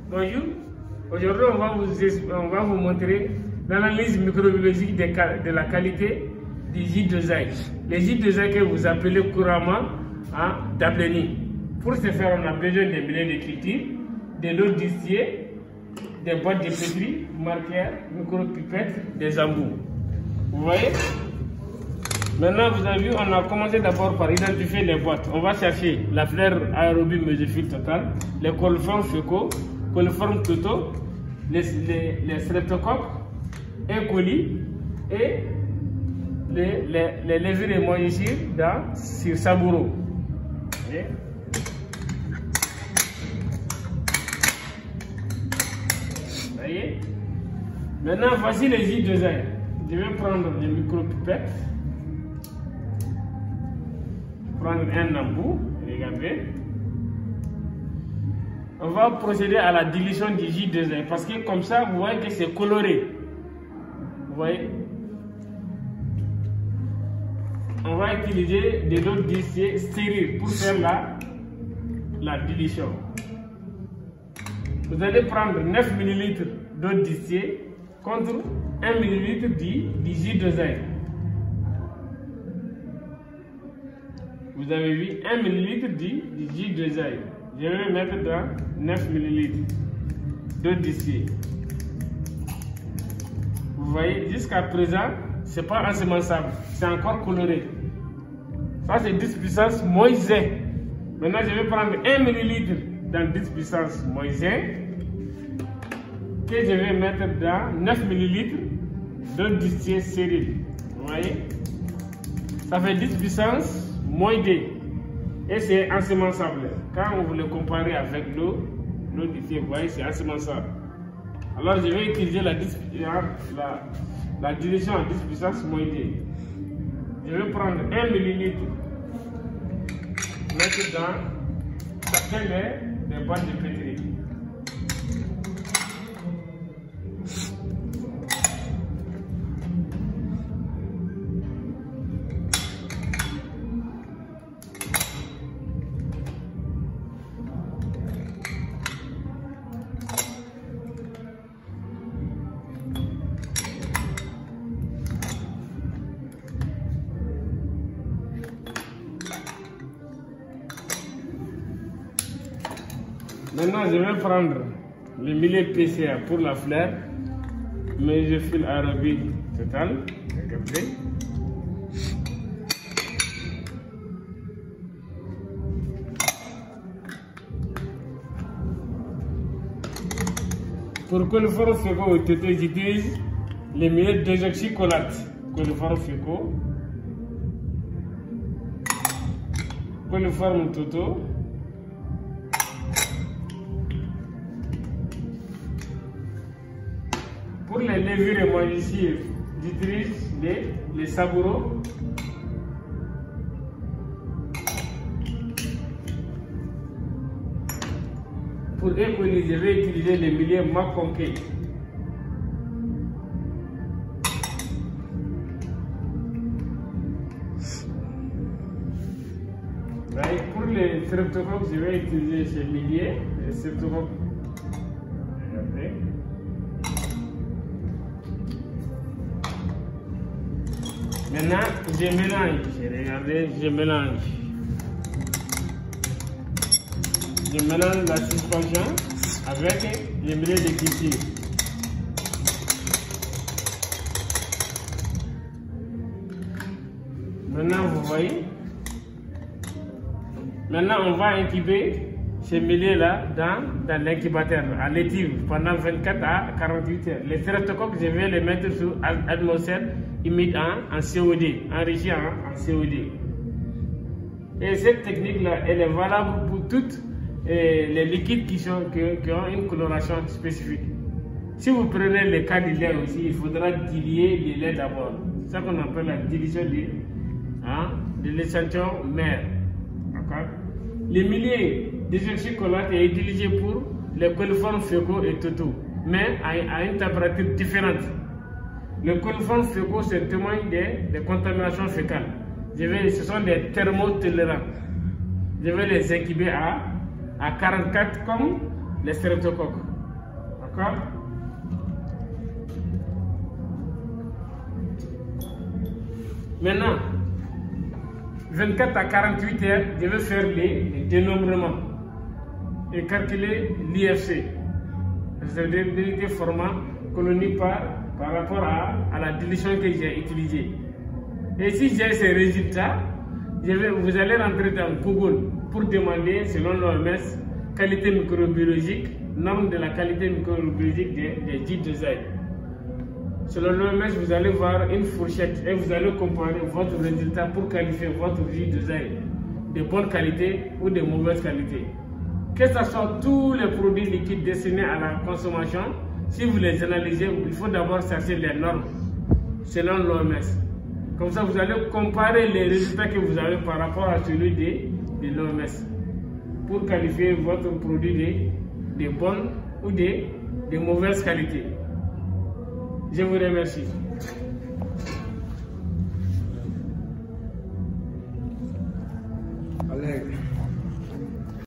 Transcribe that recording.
Bonjour, aujourd'hui on va vous montrer l'analyse microbiologique de la qualité du jus d'oseille. Les jus d'oseille que vous appelez couramment d'Ableni. Pour ce faire, on a besoin des milliers de cultures, de l'eau distillée, des boîtes de pétri, marqueurs, micro-pipettes, des embouts. Vous voyez? Maintenant, vous avez vu, on a commencé d'abord par identifier les boîtes. On va chercher la fleur aérobie mesophylle totale, les coliformes fécaux, coliformes totaux, les streptocoques, E. coli et les levures et moisissures sur Saburo. Voyez? Maintenant, voici les jus d'oseille. Je vais prendre les micro-pipettes. Prendre un embout, regardez. On va procéder à la dilution du jus d'oseille parce que comme ça, vous voyez que c'est coloré. Vous voyez? On va utiliser de l'eau distillée stérile pour faire la dilution. Vous allez prendre 9 ml d'eau distillée contre 1 ml du jus d'oseille. Vous avez vu 1 ml du jus d'oseille. Je vais mettre dans 9 ml d'eau distillée. Vous voyez, jusqu'à présent, ce n'est pas ensemençable, c'est encore coloré. Ça, c'est 10 puissance moins 1. Maintenant, je vais prendre 1 ml dans 10 puissance moins 1 que je vais mettre dans 9 ml d'eau distillée stérile. Vous voyez, ça fait 10 puissance moins 2 et c'est ensemençable. Quand vous le comparez avec l'eau distillée, vous voyez, c'est ensemençable. Alors je vais utiliser la dilution à 10 puissance moins 2. Je vais prendre 1 ml, mettre dans chacun des boîtes de pétri. Maintenant, je vais prendre le millier PCA pour la fleur, mesophylle aérobie totale. Regardez. Pour coliformes fécaux et totaux, j'utilise le millier désoxycolate. Coliformes fécaux, coliformes totaux. Pour les levures et moisissures, j'utilise les Saburo. Pour E. coli, je vais utiliser les milliers Maconquet. Pour les streptocoques, je vais utiliser ces milliers, les streptocoques. Regardez. Maintenant, je mélange. Regardez, je mélange. Je mélange la suspension avec les milliers de culture. Maintenant, vous voyez. Maintenant, on va incuber ces milliers-là dans l'incubateur à l'étive pendant 24 à 48 heures. Les streptocoques, je vais les mettre sous atmosphère humide en COD, enrichi en COD. Et cette technique-là, elle est valable pour toutes les liquides qui ont une coloration spécifique. Si vous prenez le cas du lait aussi, il faudra diluer le lait d'abord. C'est ça qu'on appelle la dilution de l'échantillon mère. Le millier désoxycolate est utilisé pour les coliformes fécaux et totaux, mais à une température différente. Les coliformes fécaux, c'est témoin des contaminations fécales. Ce sont des thermotolérants. Je vais les incuber à 44 comme les streptocoques. D'accord? Maintenant, 24 à 48 heures, je vais faire les dénombrements et calculer l'IFC. C'est-à-dire l'unité format colonie par rapport à la dilution que j'ai utilisée. Et si j'ai ces résultats, vous allez rentrer dans Google pour demander, selon l'OMS, qualité microbiologique, norme de la qualité microbiologique des jus d'oseille. Selon l'OMS, vous allez voir une fourchette et vous allez comparer votre résultat pour qualifier votre jus d'oseille de bonne qualité ou de mauvaise qualité. Que ce soit tous les produits liquides destinés à la consommation, si vous les analysez, il faut d'abord chercher les normes selon l'OMS. Comme ça, vous allez comparer les résultats que vous avez par rapport à celui de l'OMS pour qualifier votre produit de bonne ou de mauvaise qualité. Je vous remercie. Allez.